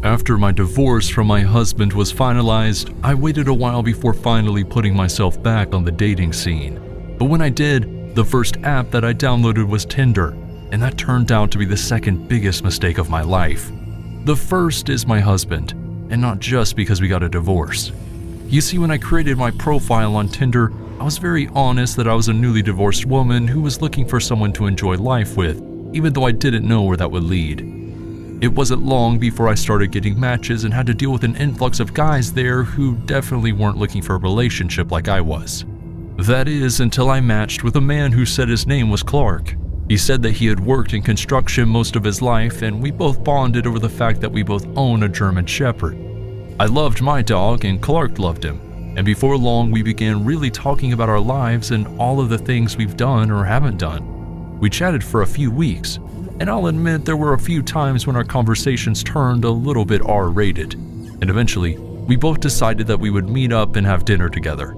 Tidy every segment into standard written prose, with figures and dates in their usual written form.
After my divorce from my husband was finalized, I waited a while before finally putting myself back on the dating scene. But when I did, the first app that I downloaded was Tinder, and that turned out to be the second biggest mistake of my life. The first is my husband, and not just because we got a divorce. You see, when I created my profile on Tinder, I was very honest that I was a newly divorced woman who was looking for someone to enjoy life with, even though I didn't know where that would lead. It wasn't long before I started getting matches and had to deal with an influx of guys there who definitely weren't looking for a relationship like I was. That is, until I matched with a man who said his name was Clark. He said that he had worked in construction most of his life, and we both bonded over the fact that we both own a German Shepherd. I loved my dog and Clark loved him, and before long we began really talking about our lives and all of the things we've done or haven't done. We chatted for a few weeks, and I'll admit there were a few times when our conversations turned a little bit R-rated, and eventually we both decided that we would meet up and have dinner together.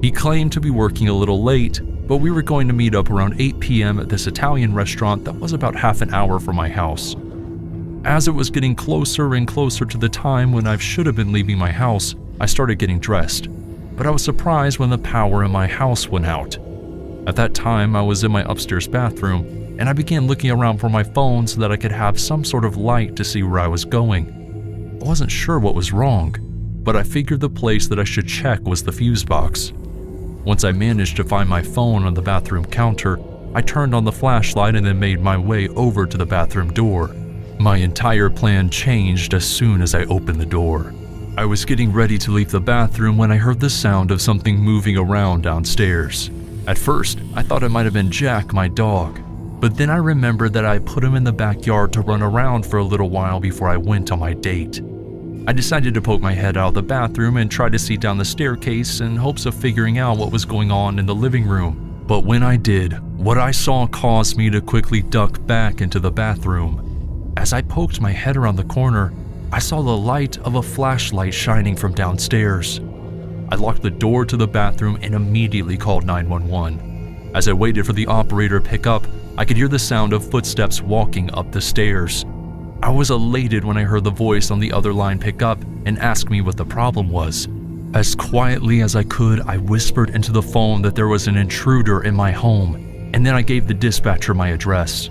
He claimed to be working a little late, but we were going to meet up around 8 p.m. at this Italian restaurant that was about half an hour from my house. As it was getting closer and closer to the time when I should have been leaving my house, I started getting dressed, but I was surprised when the power in my house went out. At that time, I was in my upstairs bathroom, and I began looking around for my phone so that I could have some sort of light to see where I was going. I wasn't sure what was wrong, but I figured the place that I should check was the fuse box. Once I managed to find my phone on the bathroom counter, I turned on the flashlight and then made my way over to the bathroom door. My entire plan changed as soon as I opened the door. I was getting ready to leave the bathroom when I heard the sound of something moving around downstairs. At first, I thought it might have been Jack, my dog, but then I remembered that I put him in the backyard to run around for a little while before I went on my date. I decided to poke my head out of the bathroom and try to see down the staircase in hopes of figuring out what was going on in the living room. But when I did, what I saw caused me to quickly duck back into the bathroom. As I poked my head around the corner, I saw the light of a flashlight shining from downstairs. I locked the door to the bathroom and immediately called 911. As I waited for the operator to pick up, I could hear the sound of footsteps walking up the stairs. I was elated when I heard the voice on the other line pick up and ask me what the problem was. As quietly as I could, I whispered into the phone that there was an intruder in my home, and then I gave the dispatcher my address.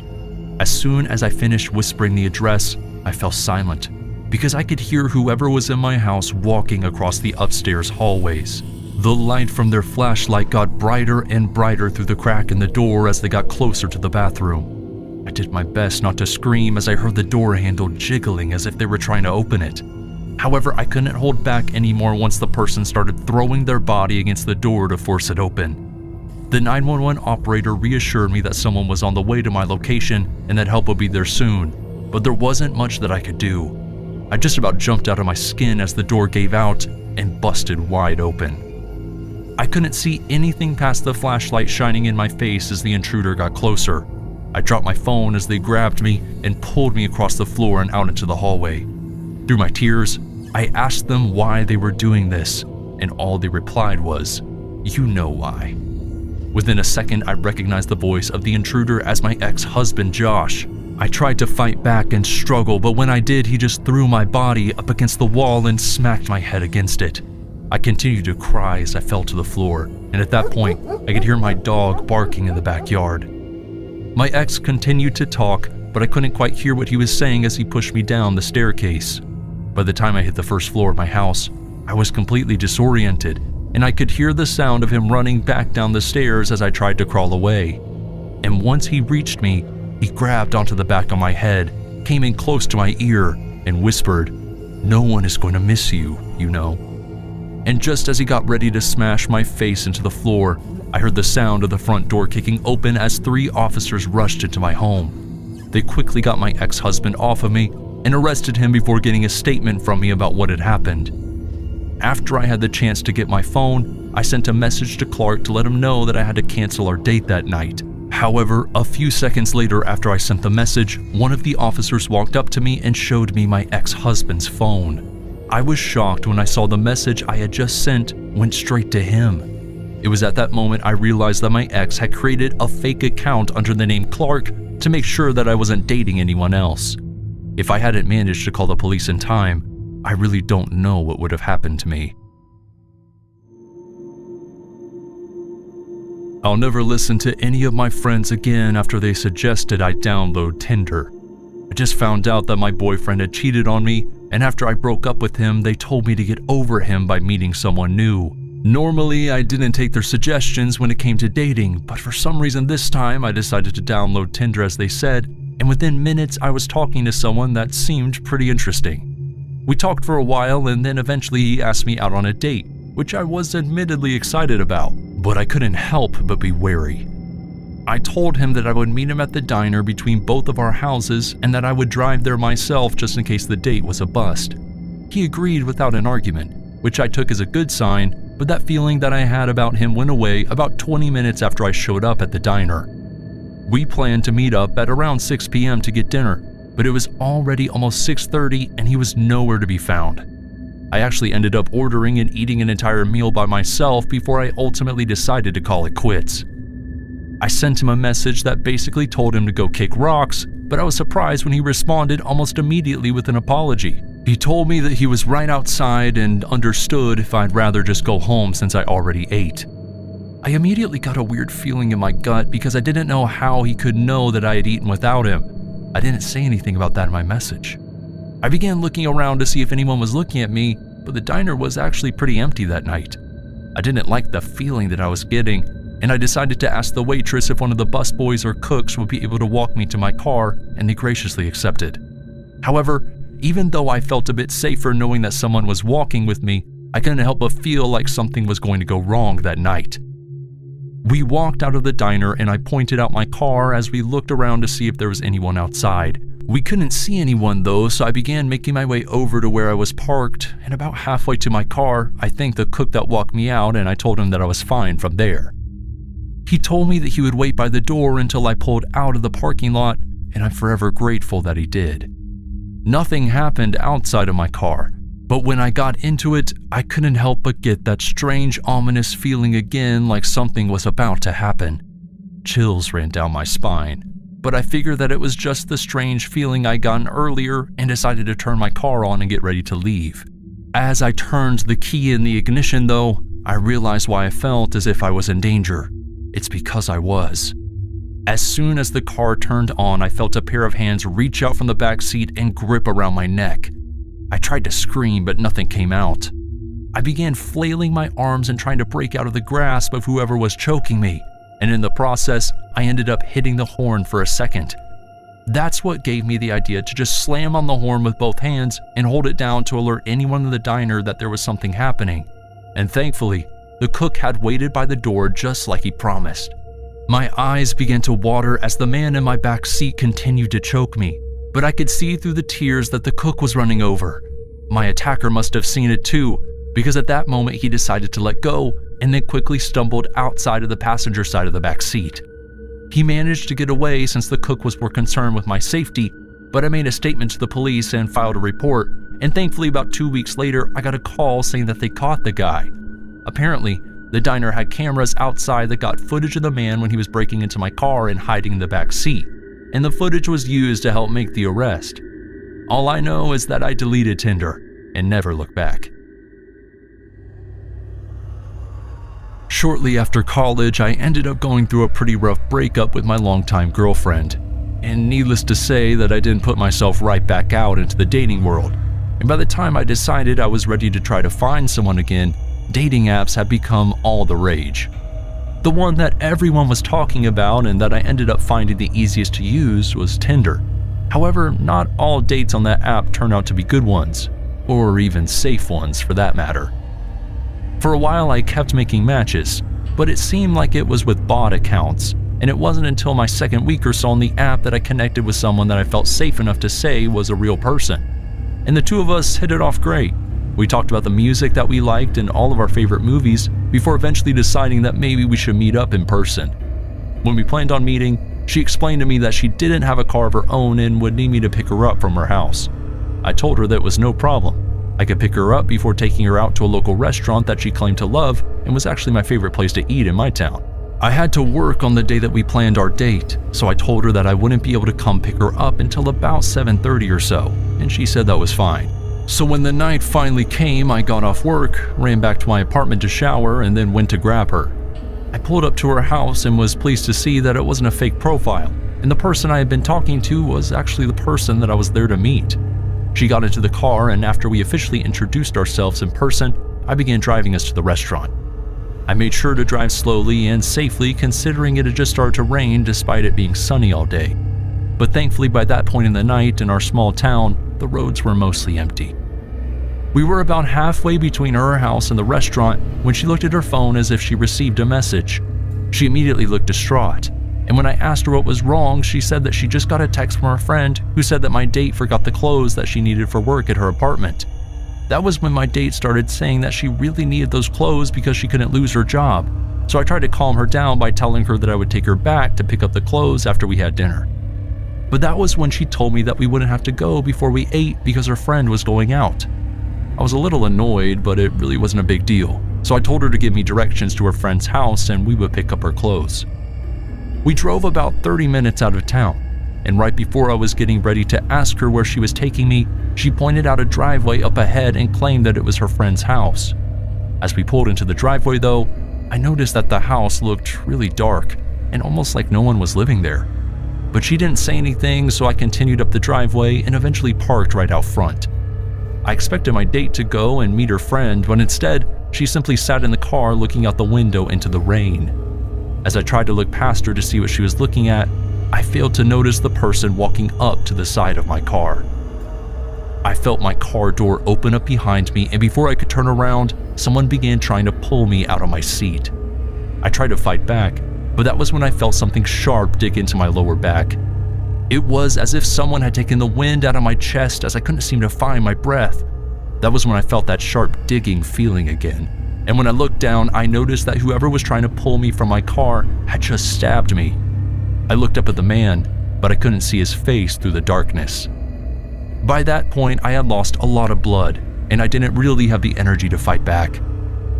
As soon as I finished whispering the address, I fell silent because I could hear whoever was in my house walking across the upstairs hallways. The light from their flashlight got brighter and brighter through the crack in the door as they got closer to the bathroom. I did my best not to scream as I heard the door handle jiggling as if they were trying to open it. However, I couldn't hold back anymore once the person started throwing their body against the door to force it open. The 911 operator reassured me that someone was on the way to my location and that help would be there soon, but there wasn't much that I could do. I just about jumped out of my skin as the door gave out and busted wide open. I couldn't see anything past the flashlight shining in my face as the intruder got closer. I dropped my phone as they grabbed me and pulled me across the floor and out into the hallway. Through my tears, I asked them why they were doing this, and all they replied was, "You know why." Within a second, I recognized the voice of the intruder as my ex-husband, Josh. I tried to fight back and struggle, but when I did, he just threw my body up against the wall and smacked my head against it. I continued to cry as I fell to the floor, and at that point, I could hear my dog barking in the backyard. My ex continued to talk, but I couldn't quite hear what he was saying as he pushed me down the staircase. By the time I hit the first floor of my house, I was completely disoriented, and I could hear the sound of him running back down the stairs as I tried to crawl away. And once he reached me, he grabbed onto the back of my head, came in close to my ear, and whispered, "No one is going to miss you, you know." And just as he got ready to smash my face into the floor, I heard the sound of the front door kicking open as 3 officers rushed into my home. They quickly got my ex-husband off of me and arrested him before getting a statement from me about what had happened. After I had the chance to get my phone, I sent a message to Clark to let him know that I had to cancel our date that night. However, a few seconds later after I sent the message, one of the officers walked up to me and showed me my ex-husband's phone. I was shocked when I saw the message I had just sent went straight to him. It was at that moment I realized that my ex had created a fake account under the name Clark to make sure that I wasn't dating anyone else. If I hadn't managed to call the police in time, I really don't know what would have happened to me. I'll never listen to any of my friends again after they suggested I download Tinder. I just found out that my boyfriend had cheated on me, and after I broke up with him, they told me to get over him by meeting someone new. Normally, I didn't take their suggestions when it came to dating, but for some reason this time I decided to download Tinder as they said, and within minutes I was talking to someone that seemed pretty interesting. We talked for a while, and then eventually he asked me out on a date, which I was admittedly excited about, but I couldn't help but be wary. I told him that I would meet him at the diner between both of our houses and that I would drive there myself just in case the date was a bust. He agreed without an argument, which I took as a good sign, but that feeling that I had about him went away about 20 minutes after I showed up at the diner. We planned to meet up at around 6 p.m. to get dinner, but it was already almost 6:30 and he was nowhere to be found. I actually ended up ordering and eating an entire meal by myself before I ultimately decided to call it quits. I sent him a message that basically told him to go kick rocks, but I was surprised when he responded almost immediately with an apology. He told me that he was right outside and understood if I'd rather just go home since I already ate. I immediately got a weird feeling in my gut because I didn't know how he could know that I had eaten without him. I didn't say anything about that in my message. I began looking around to see if anyone was looking at me, but the diner was actually pretty empty that night. I didn't like the feeling that I was getting, and I decided to ask the waitress if one of the busboys or cooks would be able to walk me to my car, and they graciously accepted. However, even though I felt a bit safer knowing that someone was walking with me, I couldn't help but feel like something was going to go wrong that night. We walked out of the diner and I pointed out my car as we looked around to see if there was anyone outside. We couldn't see anyone though, so I began making my way over to where I was parked, and about halfway to my car, I thanked the cook that walked me out and I told him that I was fine from there. He told me that he would wait by the door until I pulled out of the parking lot, and I'm forever grateful that he did. Nothing happened outside of my car, but when I got into it, I couldn't help but get that strange, ominous feeling again, like something was about to happen. Chills ran down my spine, but I figured that it was just the strange feeling I'd gotten earlier and decided to turn my car on and get ready to leave. As I turned the key in the ignition though, I realized why I felt as if I was in danger. It's because I was. As soon as the car turned on, I felt a pair of hands reach out from the back seat and grip around my neck. I tried to scream, but nothing came out. I began flailing my arms and trying to break out of the grasp of whoever was choking me, and in the process, I ended up hitting the horn for a second. That's what gave me the idea to just slam on the horn with both hands and hold it down to alert anyone in the diner that there was something happening. And thankfully, the cook had waited by the door just like he promised. My eyes began to water as the man in my back seat continued to choke me, but I could see through the tears that the cook was running over. My attacker must have seen it too, because at that moment he decided to let go and then quickly stumbled outside of the passenger side of the back seat. He managed to get away since the cook was more concerned with my safety, but I made a statement to the police and filed a report, and thankfully about 2 weeks later I got a call saying that they caught the guy. Apparently, the diner had cameras outside that got footage of the man when he was breaking into my car and hiding in the back seat, and the footage was used to help make the arrest. All I know is that I deleted Tinder and never looked back. Shortly after college, I ended up going through a pretty rough breakup with my longtime girlfriend, and needless to say that I didn't put myself right back out into the dating world, and by the time I decided I was ready to try to find someone again, dating apps had become all the rage. The one that everyone was talking about and that I ended up finding the easiest to use was Tinder. However, not all dates on that app turned out to be good ones, or even safe ones for that matter. For a while I kept making matches, but it seemed like it was with bot accounts, and it wasn't until my second week or so on the app that I connected with someone that I felt safe enough to say was a real person. And the two of us hit it off great. We talked about the music that we liked and all of our favorite movies before eventually deciding that maybe we should meet up in person. When we planned on meeting, she explained to me that she didn't have a car of her own and would need me to pick her up from her house. I told her that it was no problem. I could pick her up before taking her out to a local restaurant that she claimed to love and was actually my favorite place to eat in my town. I had to work on the day that we planned our date, so I told her that I wouldn't be able to come pick her up until about 7:30 or so, and she said that was fine. So when the night finally came, I got off work, ran back to my apartment to shower, and then went to grab her. I pulled up to her house and was pleased to see that it wasn't a fake profile, and the person I had been talking to was actually the person that I was there to meet. She got into the car, and after we officially introduced ourselves in person, I began driving us to the restaurant. I made sure to drive slowly and safely, considering it had just started to rain despite it being sunny all day. But thankfully by that point in the night in our small town, the roads were mostly empty. We were about halfway between her house and the restaurant when she looked at her phone as if she received a message. She immediately looked distraught, and when I asked her what was wrong, she said that she just got a text from her friend who said that my date forgot the clothes that she needed for work at her apartment. That was when my date started saying that she really needed those clothes because she couldn't lose her job. So I tried to calm her down by telling her that I would take her back to pick up the clothes after we had dinner. But that was when she told me that we wouldn't have to go before we ate because her friend was going out. I was a little annoyed, but it really wasn't a big deal. So I told her to give me directions to her friend's house and we would pick up her clothes. We drove about 30 minutes out of town, and right before I was getting ready to ask her where she was taking me, she pointed out a driveway up ahead and claimed that it was her friend's house. As we pulled into the driveway though, I noticed that the house looked really dark and almost like no one was living there. But she didn't say anything, so I continued up the driveway and eventually parked right out front. I expected my date to go and meet her friend, but instead, she simply sat in the car looking out the window into the rain. As I tried to look past her to see what she was looking at, I failed to notice the person walking up to the side of my car. I felt my car door open up behind me, and before I could turn around, someone began trying to pull me out of my seat. I tried to fight back, but that was when I felt something sharp dig into my lower back. It was as if someone had taken the wind out of my chest as I couldn't seem to find my breath. That was when I felt that sharp digging feeling again. And when I looked down, I noticed that whoever was trying to pull me from my car had just stabbed me. I looked up at the man, but I couldn't see his face through the darkness. By that point, I had lost a lot of blood, and I didn't really have the energy to fight back.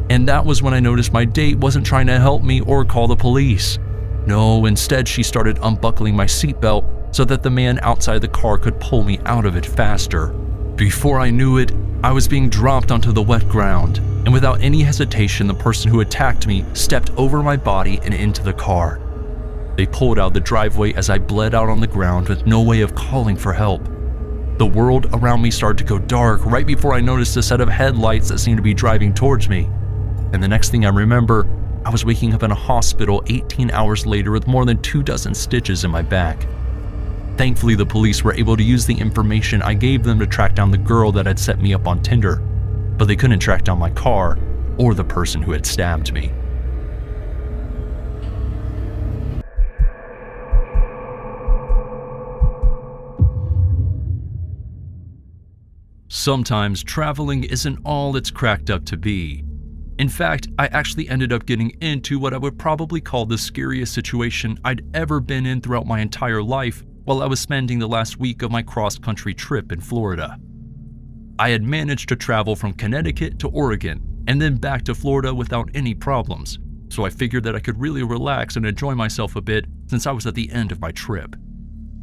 And that was when I noticed my date wasn't trying to help me or call the police. No, instead she started unbuckling my seatbelt so that the man outside the car could pull me out of it faster. Before I knew it, I was being dropped onto the wet ground, and without any hesitation, the person who attacked me stepped over my body and into the car. They pulled out the driveway as I bled out on the ground with no way of calling for help. The world around me started to go dark right before I noticed a set of headlights that seemed to be driving towards me. And the next thing I remember, I was waking up in a hospital 18 hours later with more than 24 stitches in my back. Thankfully, the police were able to use the information I gave them to track down the girl that had set me up on Tinder, but they couldn't track down my car or the person who had stabbed me. Sometimes traveling isn't all it's cracked up to be. In fact, I actually ended up getting into what I would probably call the scariest situation I'd ever been in throughout my entire life while I was spending the last week of my cross-country trip in Florida. I had managed to travel from Connecticut to Oregon and then back to Florida without any problems, so I figured that I could really relax and enjoy myself a bit since I was at the end of my trip.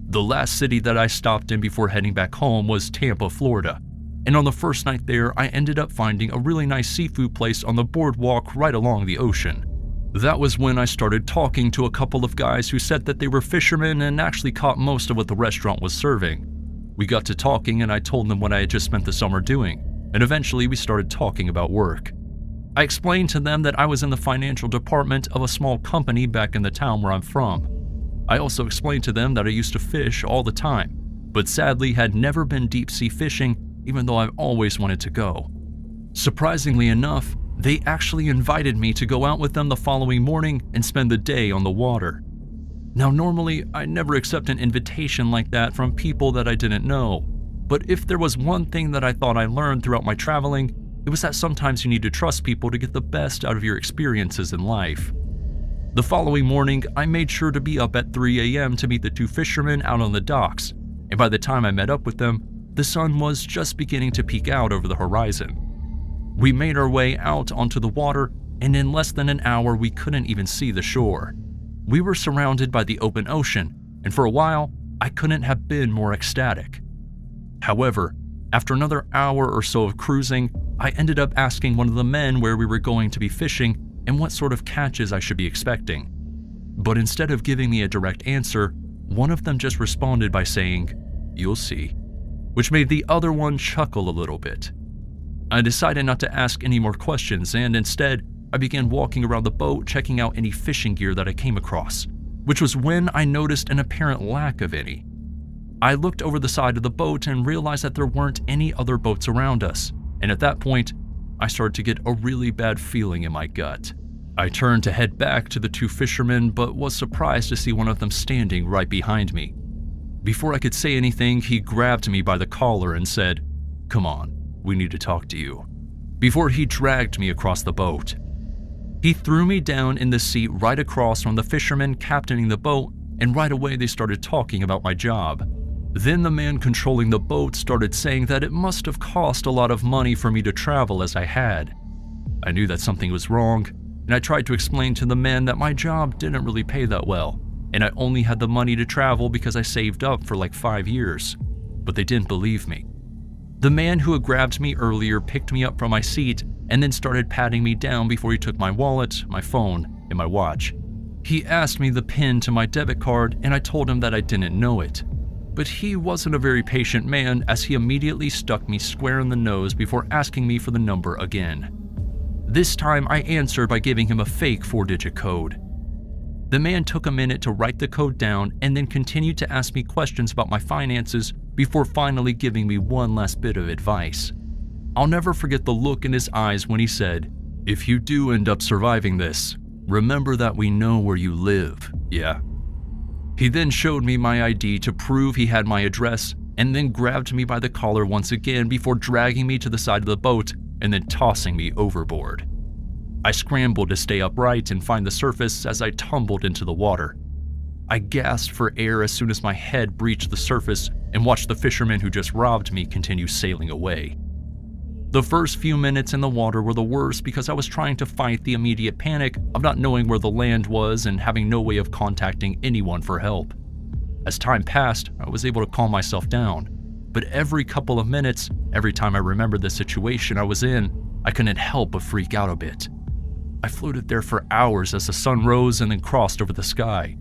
The last city that I stopped in before heading back home was Tampa, Florida. And on the first night there, I ended up finding a really nice seafood place on the boardwalk right along the ocean. That was when I started talking to a couple of guys who said that they were fishermen and actually caught most of what the restaurant was serving. We got to talking and I told them what I had just spent the summer doing, and eventually we started talking about work. I explained to them that I was in the financial department of a small company back in the town where I'm from. I also explained to them that I used to fish all the time, but sadly had never been deep sea fishing even though I've always wanted to go. Surprisingly enough, they actually invited me to go out with them the following morning and spend the day on the water. Now normally, I never accept an invitation like that from people that I didn't know, but if there was one thing that I thought I learned throughout my traveling, it was that sometimes you need to trust people to get the best out of your experiences in life. The following morning, I made sure to be up at 3 a.m. to meet the two fishermen out on the docks, and by the time I met up with them, the sun was just beginning to peek out over the horizon. We made our way out onto the water, and in less than an hour we couldn't even see the shore. We were surrounded by the open ocean, and for a while, I couldn't have been more ecstatic. However, after another hour or so of cruising, I ended up asking one of the men where we were going to be fishing and what sort of catches I should be expecting. But instead of giving me a direct answer, one of them just responded by saying, "You'll see," which made the other one chuckle a little bit. I decided not to ask any more questions, and instead, I began walking around the boat checking out any fishing gear that I came across, which was when I noticed an apparent lack of any. I looked over the side of the boat and realized that there weren't any other boats around us, and at that point, I started to get a really bad feeling in my gut. I turned to head back to the two fishermen, but was surprised to see one of them standing right behind me. Before I could say anything, he grabbed me by the collar and said, "Come on, we need to talk to you," before he dragged me across the boat. He threw me down in the seat right across from the fisherman captaining the boat, and right away they started talking about my job. Then the man controlling the boat started saying that it must have cost a lot of money for me to travel as I had. I knew that something was wrong, and I tried to explain to the man that my job didn't really pay that well, and I only had the money to travel because I saved up for like 5 years. But they didn't believe me. The man who had grabbed me earlier picked me up from my seat and then started patting me down before he took my wallet, my phone, and my watch. He asked me the PIN to my debit card, and I told him that I didn't know it. But he wasn't a very patient man, as he immediately stuck me square in the nose before asking me for the number again. This time I answered by giving him a fake 4-digit code. The man took a minute to write the code down and then continued to ask me questions about my finances before finally giving me one last bit of advice. I'll never forget the look in his eyes when he said, "If you do end up surviving this, remember that we know where you live, yeah?" He then showed me my ID to prove he had my address, and then grabbed me by the collar once again before dragging me to the side of the boat and then tossing me overboard. I scrambled to stay upright and find the surface as I tumbled into the water. I gasped for air as soon as my head breached the surface and watched the fisherman who just robbed me continue sailing away. The first few minutes in the water were the worst because I was trying to fight the immediate panic of not knowing where the land was and having no way of contacting anyone for help. As time passed, I was able to calm myself down, but every couple of minutes, every time I remembered the situation I was in, I couldn't help but freak out a bit. I floated there for hours as the sun rose and then crossed over the sky.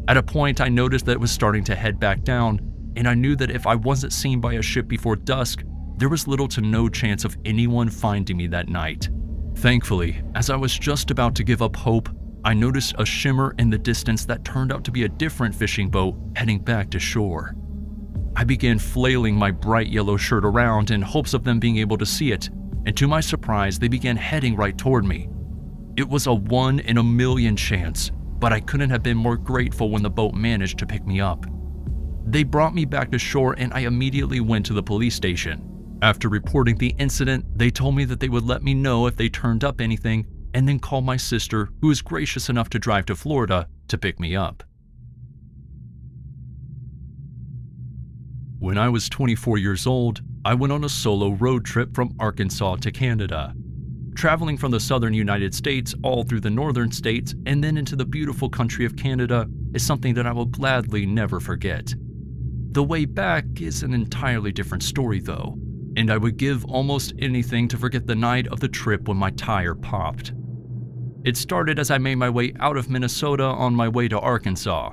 At a point, I noticed that it was starting to head back down, and I knew that if I wasn't seen by a ship before dusk, there was little to no chance of anyone finding me that night. Thankfully, as I was just about to give up hope, I noticed a shimmer in the distance that turned out to be a different fishing boat heading back to shore. I began flailing my bright yellow shirt around in hopes of them being able to see it, and to my surprise, they began heading right toward me. It was a 1 in a million chance, but I couldn't have been more grateful when the boat managed to pick me up. They brought me back to shore, and I immediately went to the police station. After reporting the incident, they told me that they would let me know if they turned up anything, and then call my sister, who was gracious enough to drive to Florida, to pick me up. When I was 24 years old, I went on a solo road trip from Arkansas to Canada. Traveling from the southern United States all through the northern states and then into the beautiful country of Canada is something that I will gladly never forget. The way back is an entirely different story though, and I would give almost anything to forget the night of the trip when my tire popped. It started as I made my way out of Minnesota on my way to Arkansas.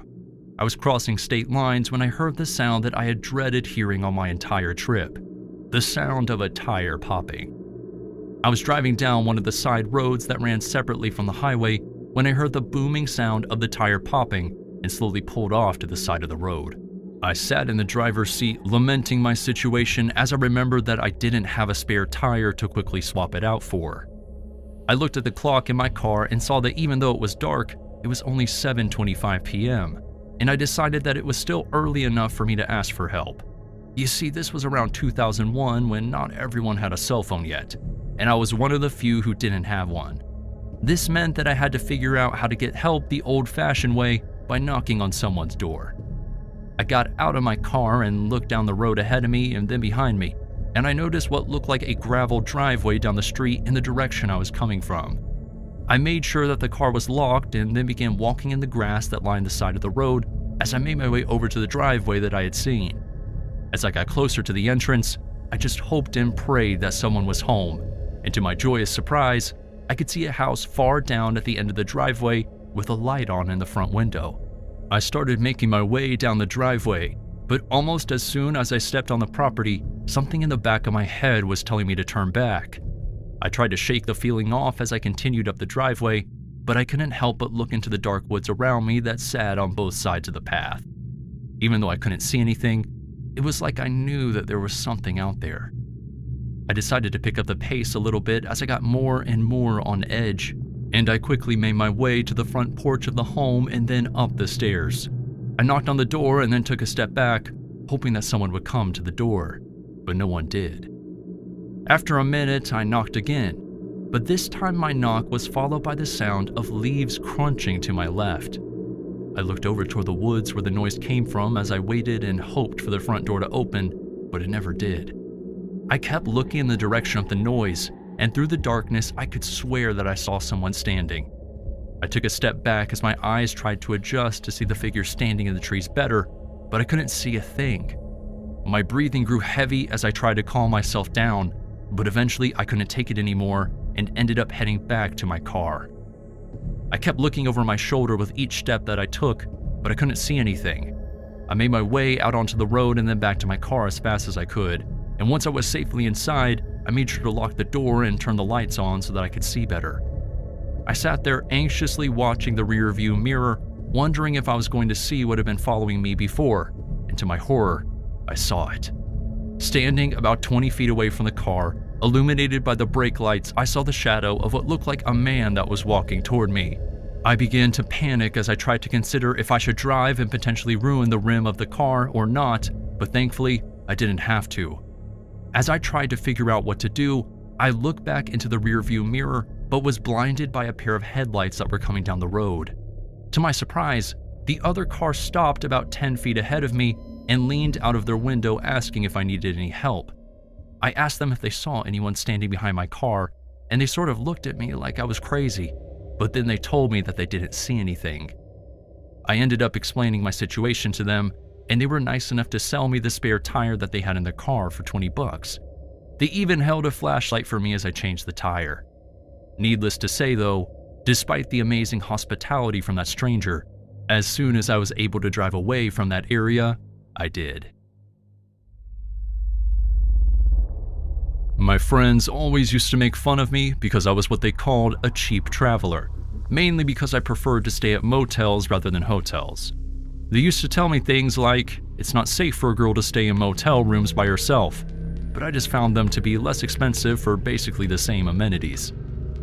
I was crossing state lines when I heard the sound that I had dreaded hearing on my entire trip, the sound of a tire popping. I was driving down one of the side roads that ran separately from the highway when I heard the booming sound of the tire popping and slowly pulled off to the side of the road. I sat in the driver's seat lamenting my situation as I remembered that I didn't have a spare tire to quickly swap it out for. I looked at the clock in my car and saw that even though it was dark, it was only 7:25 p.m., and I decided that it was still early enough for me to ask for help. You see, this was around 2001 when not everyone had a cell phone yet, and I was one of the few who didn't have one. This meant that I had to figure out how to get help the old-fashioned way by knocking on someone's door. I got out of my car and looked down the road ahead of me and then behind me, and I noticed what looked like a gravel driveway down the street in the direction I was coming from. I made sure that the car was locked and then began walking in the grass that lined the side of the road as I made my way over to the driveway that I had seen. As I got closer to the entrance, I just hoped and prayed that someone was home, and to my joyous surprise, I could see a house far down at the end of the driveway with a light on in the front window. I started making my way down the driveway, but almost as soon as I stepped on the property, something in the back of my head was telling me to turn back. I tried to shake the feeling off as I continued up the driveway, but I couldn't help but look into the dark woods around me that sat on both sides of the path. Even though I couldn't see anything, it was like I knew that there was something out there. I decided to pick up the pace a little bit as I got more and more on edge, and I quickly made my way to the front porch of the home and then up the stairs. I knocked on the door and then took a step back, hoping that someone would come to the door, but no one did. After a minute, I knocked again, but this time my knock was followed by the sound of leaves crunching to my left. I looked over toward the woods where the noise came from as I waited and hoped for the front door to open, but it never did. I kept looking in the direction of the noise, and through the darkness, I could swear that I saw someone standing. I took a step back as my eyes tried to adjust to see the figure standing in the trees better, but I couldn't see a thing. My breathing grew heavy as I tried to calm myself down, but eventually I couldn't take it anymore and ended up heading back to my car. I kept looking over my shoulder with each step that I took, but I couldn't see anything. I made my way out onto the road and then back to my car as fast as I could, and once I was safely inside, I made sure to lock the door and turn the lights on so that I could see better. I sat there anxiously watching the rearview mirror, wondering if I was going to see what had been following me before, and to my horror, I saw it. Standing about 20 feet away from the car, illuminated by the brake lights, I saw the shadow of what looked like a man that was walking toward me. I began to panic as I tried to consider if I should drive and potentially ruin the rim of the car or not, but thankfully, I didn't have to. As I tried to figure out what to do, I looked back into the rearview mirror, but was blinded by a pair of headlights that were coming down the road. To my surprise, the other car stopped about 10 feet ahead of me and leaned out of their window asking if I needed any help. I asked them if they saw anyone standing behind my car, and they sort of looked at me like I was crazy, but then they told me that they didn't see anything. I ended up explaining my situation to them, and they were nice enough to sell me the spare tire that they had in their car for $20. They even held a flashlight for me as I changed the tire. Needless to say though, despite the amazing hospitality from that stranger, as soon as I was able to drive away from that area, I did. My friends always used to make fun of me because I was what they called a cheap traveler, mainly because I preferred to stay at motels rather than hotels. They used to tell me things like, it's not safe for a girl to stay in motel rooms by herself, but I just found them to be less expensive for basically the same amenities.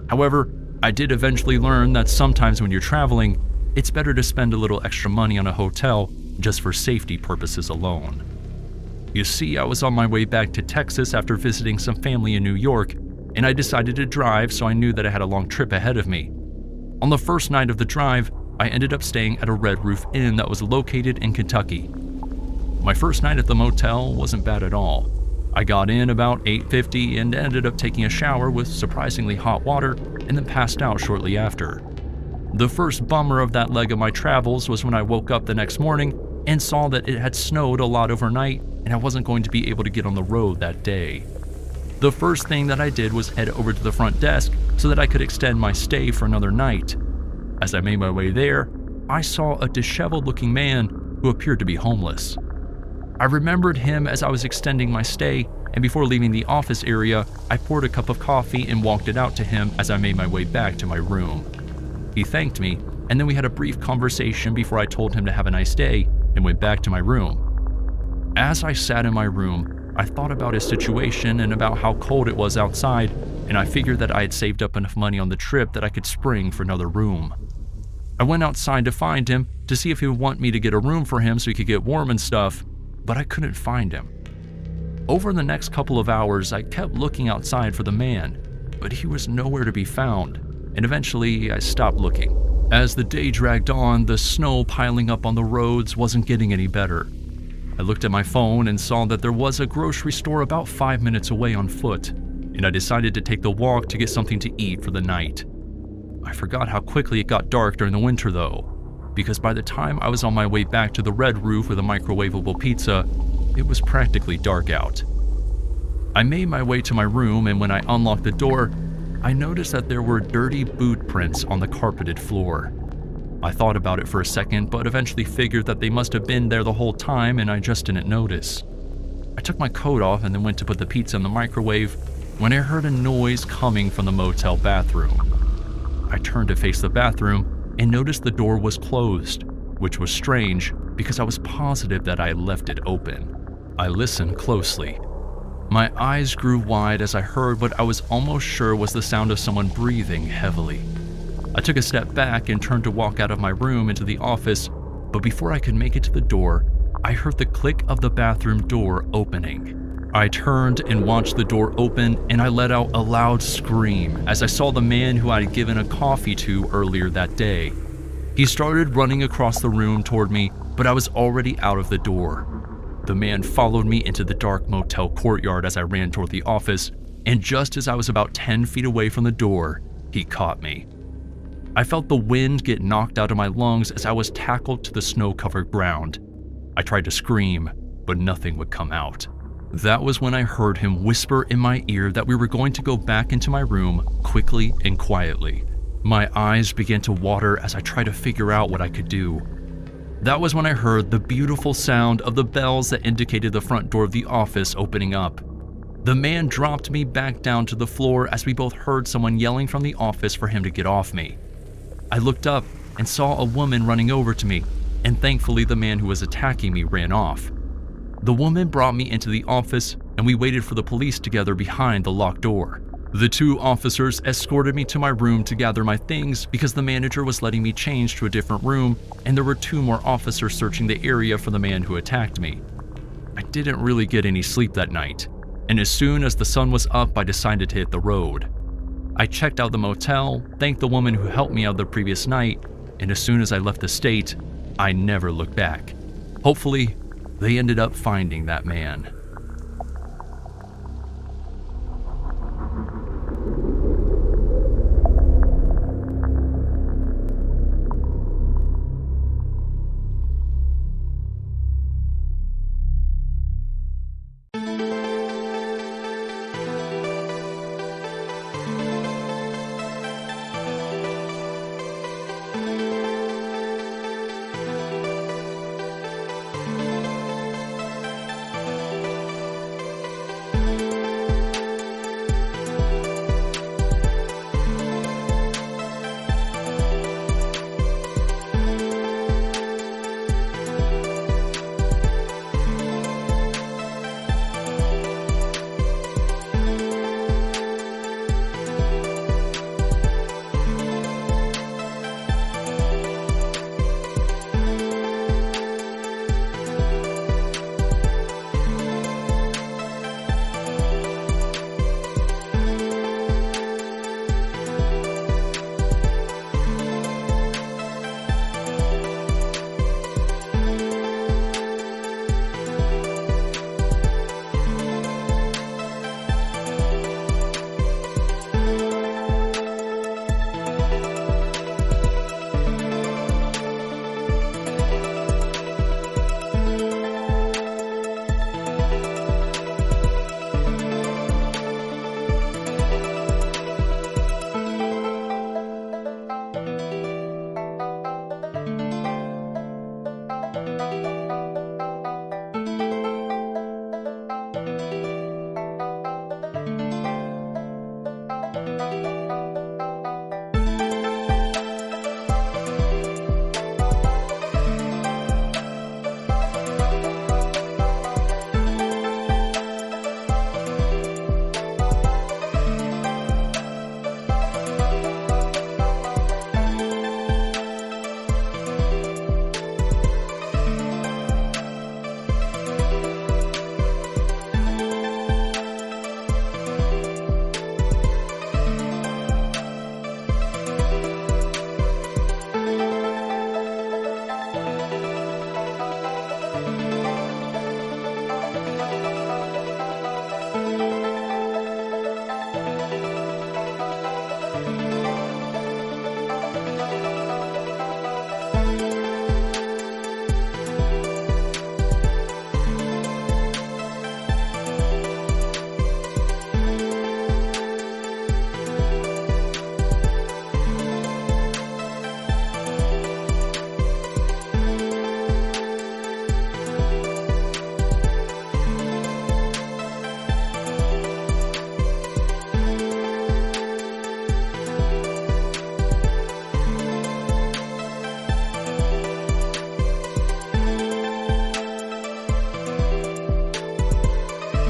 However, I did eventually learn that sometimes when you're traveling, it's better to spend a little extra money on a hotel just for safety purposes alone. You see, I was on my way back to Texas after visiting some family in New York, and I decided to drive so I knew that I had a long trip ahead of me. On the first night of the drive, I ended up staying at a Red Roof Inn that was located in Kentucky. My first night at the motel wasn't bad at all. I got in about 8:50 and ended up taking a shower with surprisingly hot water and then passed out shortly after. The first bummer of that leg of my travels was when I woke up the next morning and saw that it had snowed a lot overnight and I wasn't going to be able to get on the road that day. The first thing that I did was head over to the front desk so that I could extend my stay for another night. As I made my way there, I saw a disheveled-looking man who appeared to be homeless. I remembered him as I was extending my stay, and before leaving the office area, I poured a cup of coffee and walked it out to him as I made my way back to my room. He thanked me, and then we had a brief conversation before I told him to have a nice day and went back to my room. As I sat in my room, I thought about his situation and about how cold it was outside, and I figured that I had saved up enough money on the trip that I could spring for another room. I went outside to find him to see if he would want me to get a room for him so he could get warm and stuff, but I couldn't find him. Over the next couple of hours, I kept looking outside for the man, but he was nowhere to be found, and eventually I stopped looking. As the day dragged on, the snow piling up on the roads wasn't getting any better. I looked at my phone and saw that there was a grocery store about 5 minutes away on foot, and I decided to take the walk to get something to eat for the night. I forgot how quickly it got dark during the winter though, because by the time I was on my way back to the red roof with a microwavable pizza, it was practically dark out. I made my way to my room, and when I unlocked the door, I noticed that there were dirty boot prints on the carpeted floor. I thought about it for a second, but eventually figured that they must have been there the whole time and I just didn't notice. I took my coat off and then went to put the pizza in the microwave when I heard a noise coming from the motel bathroom. I turned to face the bathroom and noticed the door was closed, which was strange because I was positive that I left it open. I listened closely. My eyes grew wide as I heard what I was almost sure was the sound of someone breathing heavily. I took a step back and turned to walk out of my room into the office, but before I could make it to the door, I heard the click of the bathroom door opening. I turned and watched the door open, and I let out a loud scream as I saw the man who I had given a coffee to earlier that day. He started running across the room toward me, but I was already out of the door. The man followed me into the dark motel courtyard as I ran toward the office, and just as I was about 10 feet away from the door, he caught me. I felt the wind get knocked out of my lungs as I was tackled to the snow-covered ground. I tried to scream, but nothing would come out. That was when I heard him whisper in my ear that we were going to go back into my room quickly and quietly. My eyes began to water as I tried to figure out what I could do. That was when I heard the beautiful sound of the bells that indicated the front door of the office opening up. The man dropped me back down to the floor as we both heard someone yelling from the office for him to get off me. I looked up and saw a woman running over to me, and thankfully the man who was attacking me ran off. The woman brought me into the office, and we waited for the police together behind the locked door. The two officers escorted me to my room to gather my things because the manager was letting me change to a different room, and there were 2 more officers searching the area for the man who attacked me. I didn't really get any sleep that night, and as soon as the sun was up, I decided to hit the road. I checked out the motel, thanked the woman who helped me out the previous night, and as soon as I left the state, I never looked back. Hopefully, they ended up finding that man.